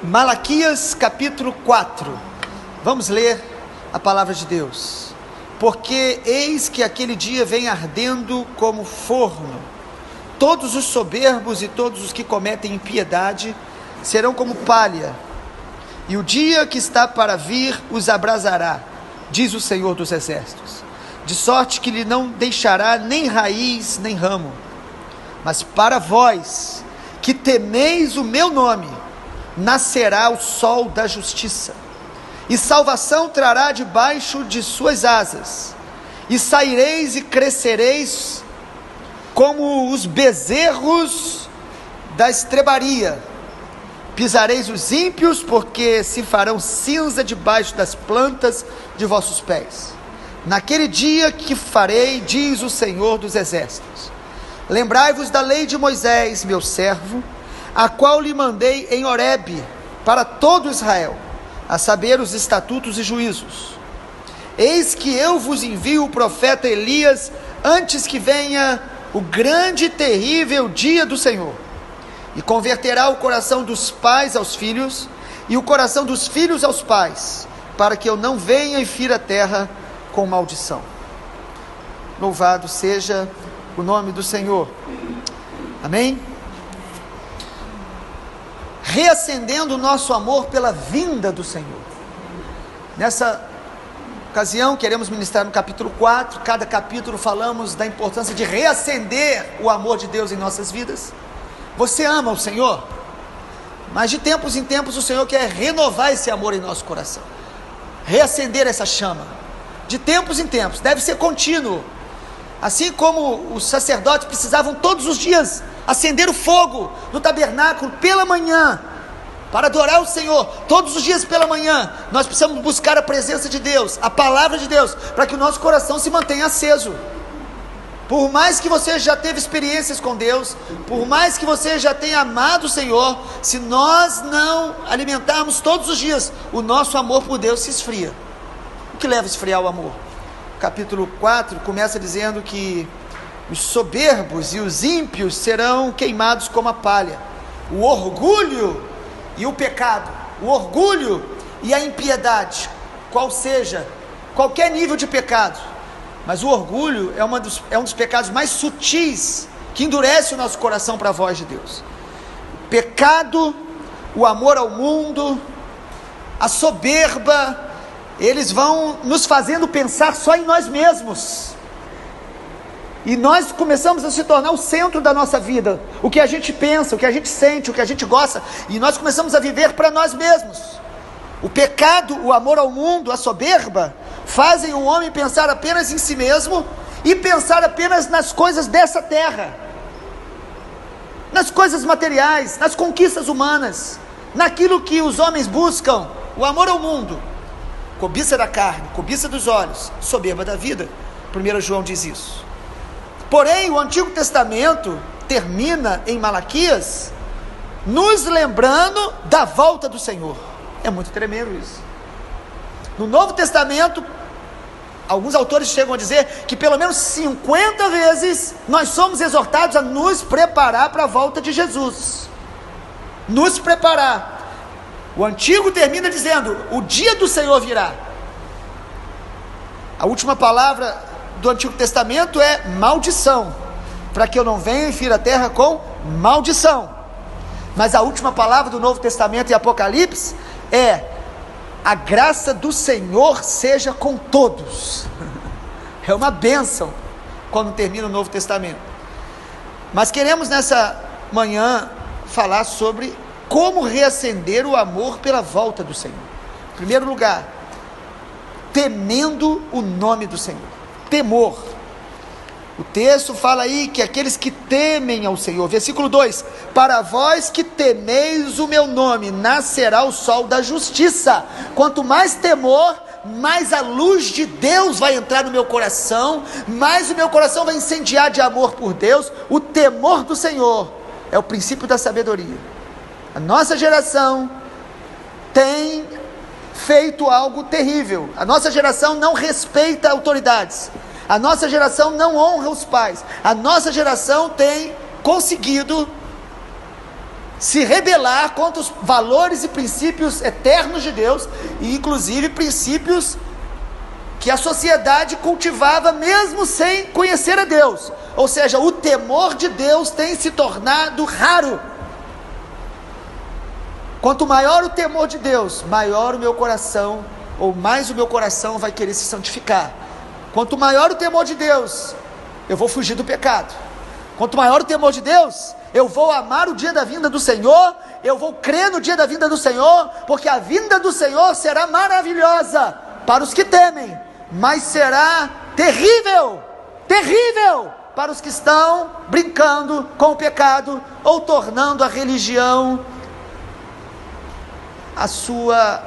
Malaquias capítulo 4, vamos ler a palavra de Deus. Porque eis que aquele dia vem ardendo como forno, todos os soberbos e todos os que cometem impiedade serão como palha, e o dia que está para vir os abrasará, diz o Senhor dos Exércitos, de sorte que lhe não deixará nem raiz nem ramo. Mas para vós que temeis o meu nome, nascerá o sol da justiça, e salvação trará debaixo de suas asas, e saireis e crescereis como os bezerros da estrebaria. Pisareis os ímpios, porque se farão cinza debaixo das plantas de vossos pés. Naquele dia que farei, diz o Senhor dos Exércitos, lembrai-vos da lei de Moisés, meu servo, a qual lhe mandei em Horebe, para todo Israel, a saber os estatutos e juízos. Eis que eu vos envio o profeta Elias, antes que venha o grande e terrível dia do Senhor, e converterá o coração dos pais aos filhos, e o coração dos filhos aos pais, para que eu não venha e fira a terra com maldição. Louvado seja o nome do Senhor. Amém? Reacendendo o nosso amor pela vinda do Senhor. Nessa ocasião queremos ministrar no capítulo 4, cada capítulo falamos da importância de reacender o amor de Deus em nossas vidas. Você ama o Senhor? Mas de tempos em tempos o Senhor quer renovar esse amor em nosso coração, reacender essa chama, de tempos em tempos, deve ser contínuo, assim como os sacerdotes precisavam todos os dias acender o fogo no tabernáculo pela manhã, para adorar o Senhor, todos os dias pela manhã, nós precisamos buscar a presença de Deus, a palavra de Deus, para que o nosso coração se mantenha aceso. Por mais que você já teve experiências com Deus, por mais que você já tenha amado o Senhor, se nós não alimentarmos todos os dias, o nosso amor por Deus se esfria. O que leva a esfriar o amor? Capítulo 4 começa dizendo que os soberbos e os ímpios serão queimados como a palha. O orgulho e o pecado, o orgulho e a impiedade, qual seja, qualquer nível de pecado, mas o orgulho é um dos pecados mais sutis, que endurece o nosso coração para a voz de Deus. O pecado, o amor ao mundo, a soberba, eles vão nos fazendo pensar só em nós mesmos, e nós começamos a se tornar o centro da nossa vida, o que a gente pensa, o que a gente sente, o que a gente gosta, e nós começamos a viver para nós mesmos. O pecado, o amor ao mundo, a soberba, fazem o homem pensar apenas em si mesmo, e pensar apenas nas coisas dessa terra, nas coisas materiais, nas conquistas humanas, naquilo que os homens buscam. O amor ao mundo, cobiça da carne, cobiça dos olhos, soberba da vida. 1 João diz isso. Porém, o Antigo Testamento termina em Malaquias, nos lembrando da volta do Senhor. É muito tremendo isso. No Novo Testamento, alguns autores chegam a dizer que pelo menos 50 vezes nós somos exortados a nos preparar para a volta de Jesus. Nos preparar. O Antigo termina dizendo, o dia do Senhor virá. A última palavra do Antigo Testamento é maldição, para que eu não venha e fira a terra com maldição. Mas a última palavra do Novo Testamento em Apocalipse é, a graça do Senhor seja com todos. É uma bênção quando termina o Novo Testamento. Mas queremos nessa manhã falar sobre como reacender o amor pela volta do Senhor. Em primeiro lugar, temendo o nome do Senhor. Temor. O texto fala aí que aqueles que temem ao Senhor, versículo 2, para vós que temeis o meu nome, nascerá o sol da justiça. Quanto mais temor, mais a luz de Deus vai entrar no meu coração, mais o meu coração vai incendiar de amor por Deus. O temor do Senhor é o princípio da sabedoria. A nossa geração tem feito algo terrível. A nossa geração não respeita autoridades, a nossa geração não honra os pais, a nossa geração tem conseguido se rebelar contra os valores e princípios eternos de Deus, e inclusive princípios que a sociedade cultivava mesmo sem conhecer a Deus. Ou seja, o temor de Deus tem se tornado raro. Quanto maior o temor de Deus, maior o meu coração, ou mais o meu coração vai querer se santificar. Quanto maior o temor de Deus, eu vou fugir do pecado. Quanto maior o temor de Deus, eu vou amar o dia da vinda do Senhor, eu vou crer no dia da vinda do Senhor, porque a vinda do Senhor será maravilhosa para os que temem, mas será terrível, terrível para os que estão brincando com o pecado, ou tornando a religião a sua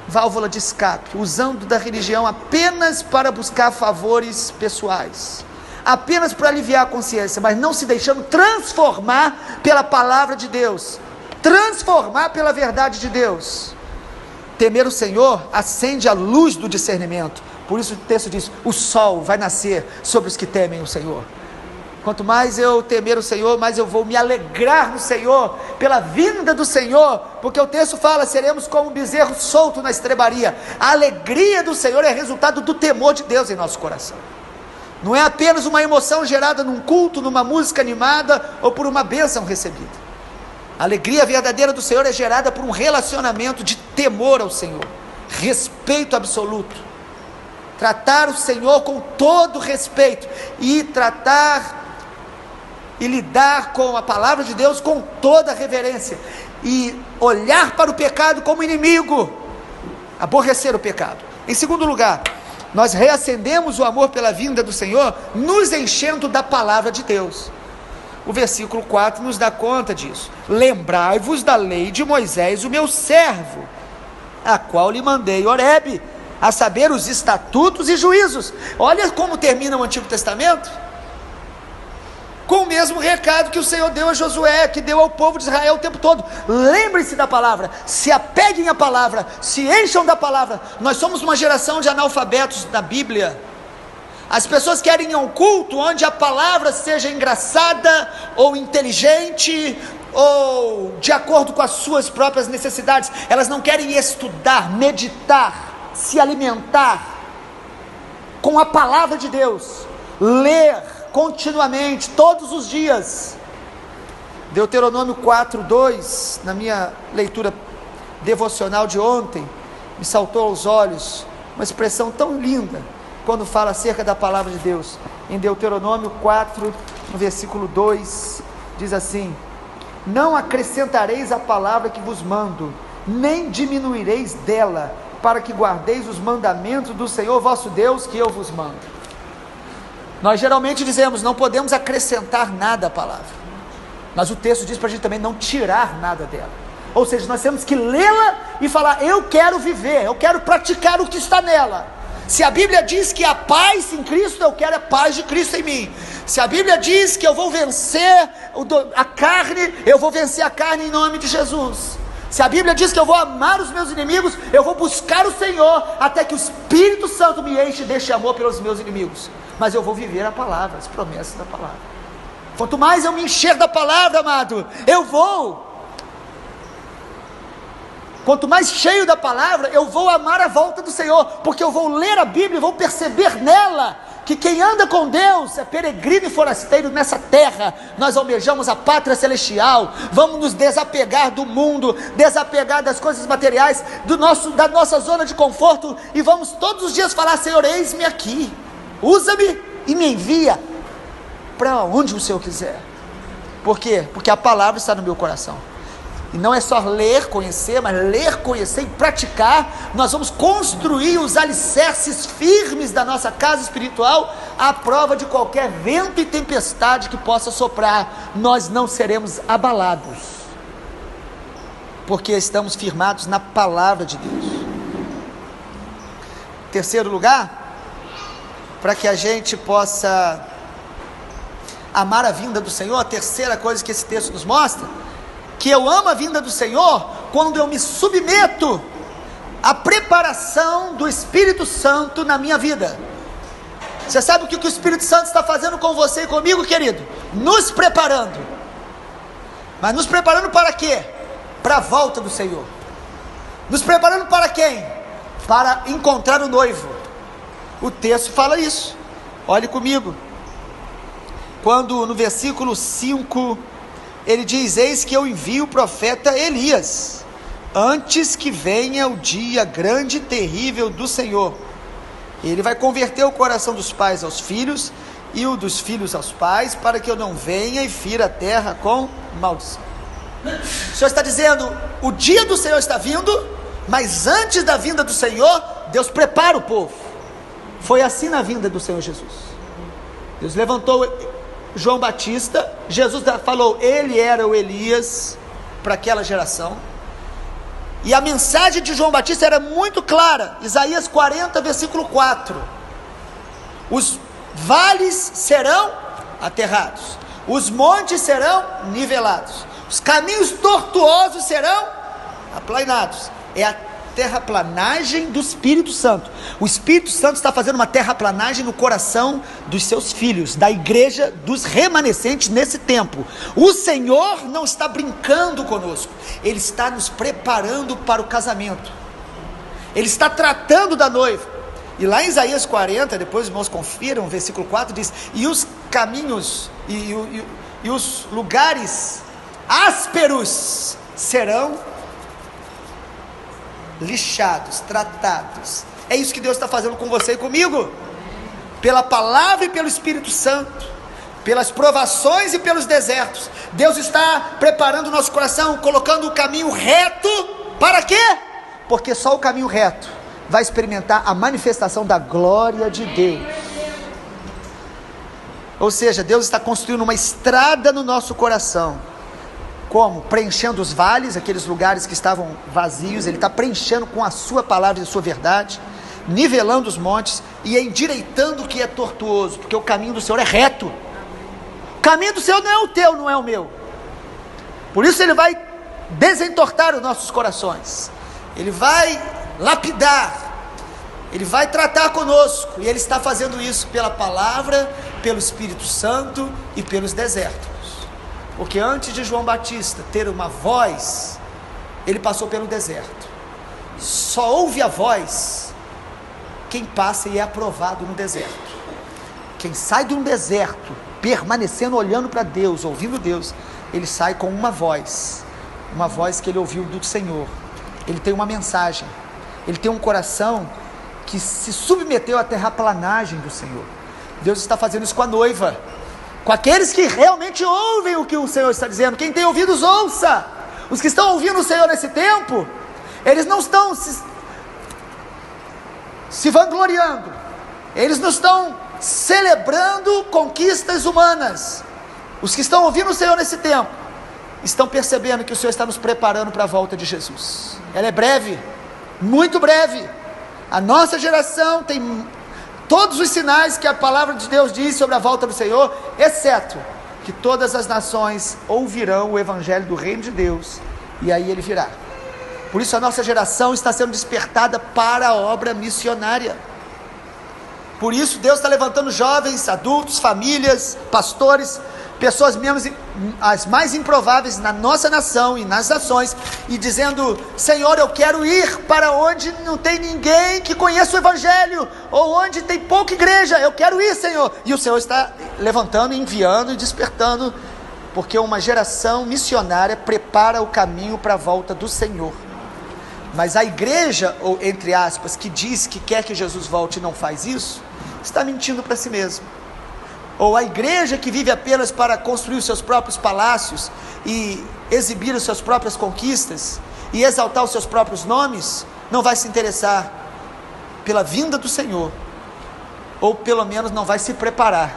válvula de escape, usando da religião apenas para buscar favores pessoais, apenas para aliviar a consciência, mas não se deixando transformar pela palavra de Deus, transformar pela verdade de Deus. Temer o Senhor acende a luz do discernimento. Por isso o texto diz: o sol vai nascer sobre os que temem o Senhor. Quanto mais eu temer o Senhor, mais eu vou me alegrar no Senhor, pela vinda do Senhor, porque o texto fala: seremos como um bezerro solto na estrebaria. A alegria do Senhor é resultado do temor de Deus em nosso coração. Não é apenas uma emoção gerada num culto, numa música animada, ou por uma bênção recebida. A alegria verdadeira do Senhor é gerada por um relacionamento de temor ao Senhor, respeito absoluto, tratar o Senhor com todo respeito, e tratar e lidar com a palavra de Deus com toda reverência, e olhar para o pecado como inimigo, aborrecer o pecado. Em segundo lugar, nós reacendemos o amor pela vinda do Senhor, nos enchendo da palavra de Deus. O versículo 4 nos dá conta disso: lembrai-vos da lei de Moisés, o meu servo, a qual lhe mandei Horebe, a saber, os estatutos e juízos. Olha como termina o Antigo Testamento, com o mesmo recado que o Senhor deu a Josué, que deu ao povo de Israel o tempo todo: lembrem-se da palavra, se apeguem à palavra, se encham da palavra. Nós somos uma geração de analfabetos da Bíblia. As pessoas querem um culto onde a palavra seja engraçada, ou inteligente, ou de acordo com as suas próprias necessidades. Elas não querem estudar, meditar, se alimentar com a palavra de Deus, ler continuamente, todos os dias. Deuteronômio 4:2, na minha leitura devocional de ontem, me saltou aos olhos uma expressão tão linda, quando fala acerca da palavra de Deus. Em Deuteronômio 4, no versículo 2, diz assim: não acrescentareis a palavra que vos mando, nem diminuireis dela, para que guardeis os mandamentos do Senhor vosso Deus, que eu vos mando. Nós geralmente dizemos: não podemos acrescentar nada à palavra, mas o texto diz para a gente também não tirar nada dela. Ou seja, nós temos que lê-la e falar: eu quero viver, eu quero praticar o que está nela. Se a Bíblia diz que há paz em Cristo, eu quero a paz de Cristo em mim. Se a Bíblia diz que eu vou vencer a carne, eu vou vencer a carne em nome de Jesus. Se a Bíblia diz que eu vou amar os meus inimigos, eu vou buscar o Senhor, até que o Espírito Santo me enche deste amor pelos meus inimigos. Mas eu vou viver a palavra, as promessas da palavra. Quanto mais eu me encher da palavra, amado, eu vou. Quanto mais cheio da palavra, eu vou amar a volta do Senhor, porque eu vou ler a Bíblia e vou perceber nela que quem anda com Deus é peregrino e forasteiro nessa terra. Nós almejamos a pátria celestial, vamos nos desapegar do mundo, desapegar das coisas materiais, da nossa zona de conforto, e vamos todos os dias falar: Senhor, eis-me aqui, usa-me e me envia para onde o Senhor quiser. Por quê? Porque a palavra está no meu coração. E não é só ler, conhecer, mas ler, conhecer e praticar. Nós vamos construir os alicerces firmes da nossa casa espiritual, à prova de qualquer vento e tempestade que possa soprar. Nós não seremos abalados, porque estamos firmados na palavra de Deus. Terceiro lugar, para que a gente possa amar a vinda do Senhor, a terceira coisa que esse texto nos mostra, que eu amo a vinda do Senhor quando eu me submeto à preparação do Espírito Santo na minha vida. Você sabe o que o Espírito Santo está fazendo com você e comigo, querido? Nos preparando. Mas nos preparando para quê? Para a volta do Senhor. Nos preparando para quem? Para encontrar o noivo. O texto fala isso. Olhe comigo. Quando no versículo 5, ele diz: eis que eu envio o profeta Elias, antes que venha o dia grande e terrível do Senhor. Ele vai converter o coração dos pais aos filhos, e o dos filhos aos pais, para que eu não venha e fira a terra com maldição. O Senhor está dizendo, o dia do Senhor está vindo, mas antes da vinda do Senhor, Deus prepara o povo. Foi assim na vinda do Senhor Jesus. Deus levantou João Batista, Jesus falou, ele era o Elias para aquela geração, e a mensagem de João Batista era muito clara. Isaías 40, versículo 4: os vales serão aterrados, os montes serão nivelados, os caminhos tortuosos serão aplanados. É a terraplanagem do Espírito Santo. O Espírito Santo está fazendo uma terraplanagem no coração dos seus filhos, da igreja, dos remanescentes nesse tempo. O Senhor não está brincando conosco, Ele está nos preparando para o casamento. Ele está tratando da noiva. E lá em Isaías 40, depois os irmãos confiram, o versículo 4 diz: e os caminhos e os lugares ásperos serão lixados, tratados. É isso que Deus está fazendo com você e comigo, pela palavra e pelo Espírito Santo, pelas provações e pelos desertos. Deus está preparando o nosso coração, colocando o caminho reto. Para quê? Porque só o caminho reto vai experimentar a manifestação da glória de Deus. Ou seja, Deus está construindo uma estrada no nosso coração. Como? Preenchendo os vales, aqueles lugares que estavam vazios. Ele está preenchendo com a sua palavra e a sua verdade, nivelando os montes e endireitando o que é tortuoso, porque o caminho do Senhor é reto. O caminho do Senhor não é o teu, não é o meu. Por isso Ele vai desentortar os nossos corações, Ele vai lapidar, Ele vai tratar conosco, e Ele está fazendo isso pela palavra, pelo Espírito Santo e pelos desertos. Porque antes de João Batista ter uma voz, ele passou pelo deserto. Só ouve a voz quem passa e é aprovado no deserto. Quem sai de um deserto, permanecendo olhando para Deus, ouvindo Deus, ele sai com uma voz que ele ouviu do Senhor. Ele tem uma mensagem, ele tem um coração que se submeteu à terraplanagem do Senhor. Deus está fazendo isso com a noiva, com aqueles que realmente ouvem o que o Senhor está dizendo. Quem tem ouvidos, ouça. Os que estão ouvindo o Senhor nesse tempo, eles não estão se vangloriando, eles não estão celebrando conquistas humanas. Os que estão ouvindo o Senhor nesse tempo, estão percebendo que o Senhor está nos preparando para a volta de Jesus. Ela é breve, muito breve. A nossa geração tem todos os sinais que a palavra de Deus diz sobre a volta do Senhor, exceto que todas as nações ouvirão o evangelho do reino de Deus, e aí ele virá. Por isso a nossa geração está sendo despertada para a obra missionária. Por isso Deus está levantando jovens, adultos, famílias, pastores, pessoas mesmo as mais improváveis na nossa nação e nas nações, e dizendo: Senhor, eu quero ir para onde não tem ninguém que conheça o evangelho, ou onde tem pouca igreja, eu quero ir, Senhor. E o Senhor está levantando, enviando e despertando, porque uma geração missionária prepara o caminho para a volta do Senhor. Mas a igreja, ou entre aspas, que diz que quer que Jesus volte e não faz isso, está mentindo para si mesmo. Ou a igreja que vive apenas para construir os seus próprios palácios e exibir as suas próprias conquistas e exaltar os seus próprios nomes, não vai se interessar pela vinda do Senhor, ou pelo menos não vai se preparar.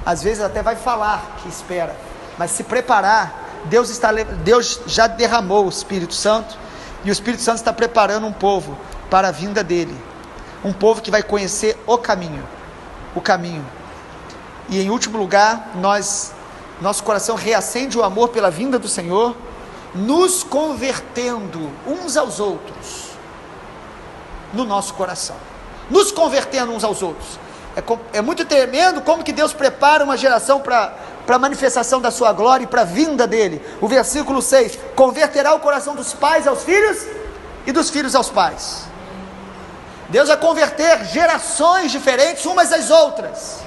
Às vezes até vai falar que espera, mas se preparar. Deus já derramou o Espírito Santo, e o Espírito Santo está preparando um povo para a vinda dele, um povo que vai conhecer o caminho. E em último lugar, nosso coração reacende o amor pela vinda do Senhor, nos convertendo uns aos outros no nosso coração, nos convertendo uns aos outros. É muito tremendo como que Deus prepara uma geração para para a manifestação da sua glória e para a vinda dele. O versículo 6, converterá o coração dos pais aos filhos e dos filhos aos pais. Deus vai converter gerações diferentes umas às outras.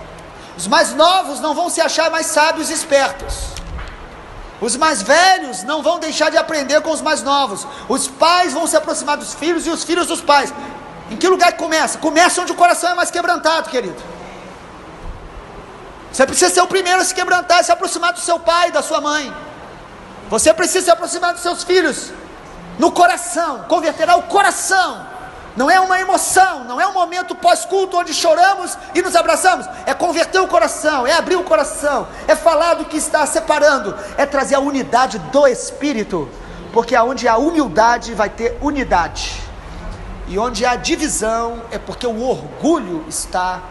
Os mais novos não vão se achar mais sábios e espertos. Os mais velhos não vão deixar de aprender com os mais novos. Os pais vão se aproximar dos filhos e os filhos dos pais. Em que lugar que começa? Começa onde o coração é mais quebrantado, querido. Você precisa ser o primeiro a se quebrantar, se aproximar do seu pai e da sua mãe. Você precisa se aproximar dos seus filhos no coração. Converterá o coração. Não é uma emoção, não é um momento pós-culto onde choramos e nos abraçamos. É converter o coração, é abrir o coração, é falar do que está separando, é trazer a unidade do Espírito. Porque onde há humildade vai ter unidade. E onde há divisão é porque o orgulho está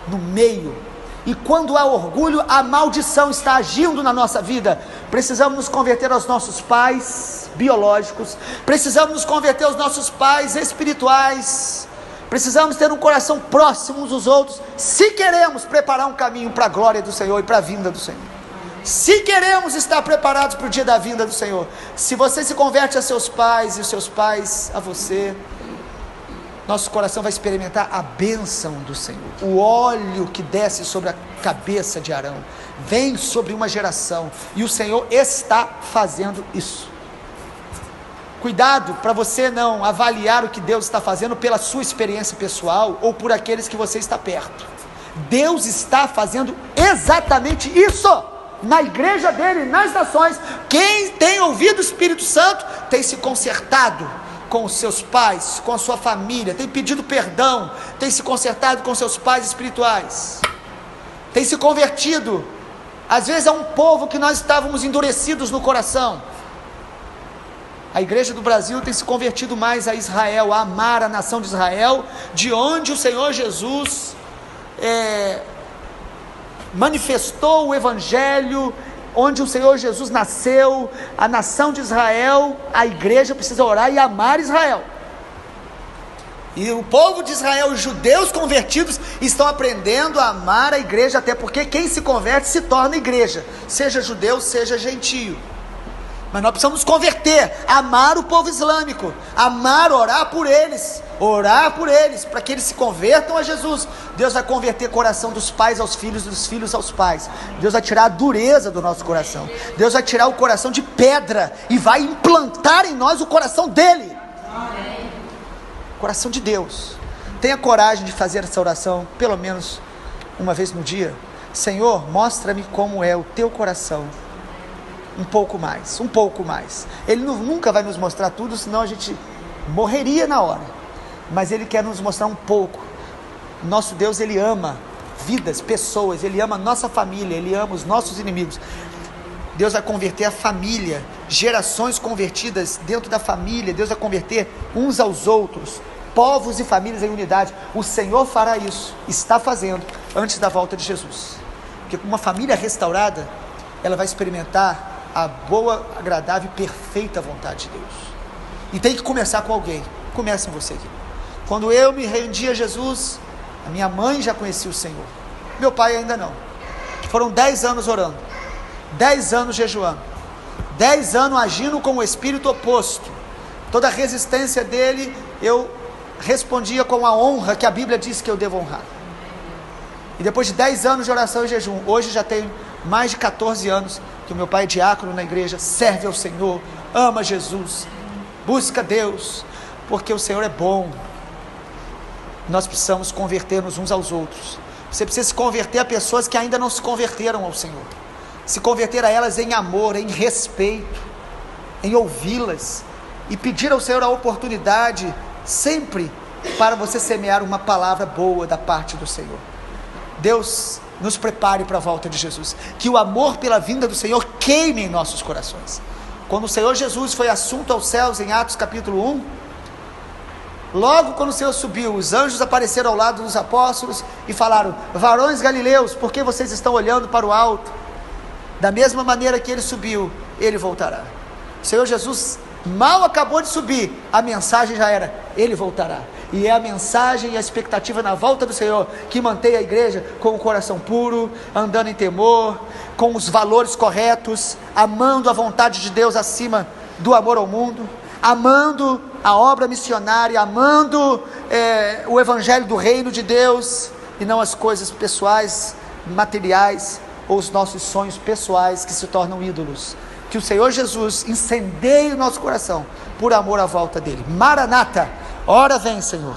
no meio. E quando há orgulho, a maldição está agindo na nossa vida. Precisamos nos converter aos nossos pais biológicos, precisamos nos converter aos nossos pais espirituais, precisamos ter um coração próximo uns dos outros, se queremos preparar um caminho para a glória do Senhor e para a vinda do Senhor. Se queremos estar preparados para o dia da vinda do Senhor. Se você se converte a seus pais e os seus pais a você, nosso coração vai experimentar a bênção do Senhor. O óleo que desce sobre a cabeça de Arão vem sobre uma geração, e o Senhor está fazendo isso. Cuidado para você não avaliar o que Deus está fazendo pela sua experiência pessoal ou por aqueles que você está perto. Deus está fazendo exatamente isso na igreja dele, nas nações. Quem tem ouvido o Espírito Santo tem se consertado com os seus pais, com a sua família, tem pedido perdão, tem se consertado com seus pais espirituais, tem se convertido. Às vezes é um povo que nós estávamos endurecidos no coração. A igreja do Brasil tem se convertido mais a Israel, a amar a nação de Israel, de onde o Senhor Jesus manifestou o Evangelho, onde o Senhor Jesus nasceu, a nação de Israel. A igreja precisa orar e amar Israel. E o povo de Israel, os judeus convertidos, estão aprendendo a amar a igreja, até porque quem se converte se torna igreja, seja judeu, seja gentio. Mas nós precisamos nos converter, amar o povo islâmico, amar, orar por eles, para que eles se convertam a Jesus. Deus vai converter o coração dos pais aos filhos, dos filhos aos pais. Deus vai tirar a dureza do nosso coração. Deus vai tirar o coração de pedra e vai implantar em nós o coração dele. Amém. Coração de Deus. Tenha coragem de fazer essa oração, pelo menos uma vez no dia. Senhor, mostra-me como é o teu coração. Um pouco mais. Ele nunca vai nos mostrar tudo, senão a gente morreria na hora. Mas Ele quer nos mostrar um pouco. Nosso Deus, Ele ama vidas, pessoas, Ele ama a nossa família, Ele ama os nossos inimigos. Deus vai converter a família, gerações convertidas dentro da família. Deus vai converter uns aos outros, povos e famílias em unidade. O Senhor fará isso, está fazendo, antes da volta de Jesus. Porque com uma família restaurada, ela vai experimentar a boa, agradável e perfeita vontade de Deus. E tem que começar com alguém. Comece em você aqui. Quando eu me rendi a Jesus, a minha mãe já conhecia o Senhor, meu pai ainda não. Foram 10 anos orando, 10 anos jejuando, 10 anos agindo com o espírito oposto. Toda a resistência dele, eu respondia com a honra que a Bíblia diz que eu devo honrar. E depois de 10 anos de oração e jejum, hoje já tenho mais de 14 anos que o meu pai é diácono na igreja, serve ao Senhor, ama Jesus, busca Deus, porque o Senhor é bom. Nós precisamos converter-nos uns aos outros. Você precisa se converter a pessoas que ainda não se converteram ao Senhor, se converter a elas em amor, em respeito, em ouvi-las, e pedir ao Senhor a oportunidade, sempre, para você semear uma palavra boa da parte do Senhor. Deus nos prepare para a volta de Jesus, que o amor pela vinda do Senhor queime em nossos corações. Quando o Senhor Jesus foi assunto aos céus, em Atos capítulo 1, logo quando o Senhor subiu, os anjos apareceram ao lado dos apóstolos e falaram: varões galileus, por que vocês estão olhando para o alto? Da mesma maneira que ele subiu, ele voltará. O Senhor Jesus mal acabou de subir, a mensagem já era: ele voltará. E é a mensagem e a expectativa na volta do Senhor que mantém a igreja com o coração puro, andando em temor, com os valores corretos, amando a vontade de Deus acima do amor ao mundo, amando a obra missionária, amando o evangelho do reino de Deus, e não as coisas pessoais, materiais, ou os nossos sonhos pessoais que se tornam ídolos. Que o Senhor Jesus incendeie o nosso coração por amor à volta dele. Maranata, ora vem, Senhor.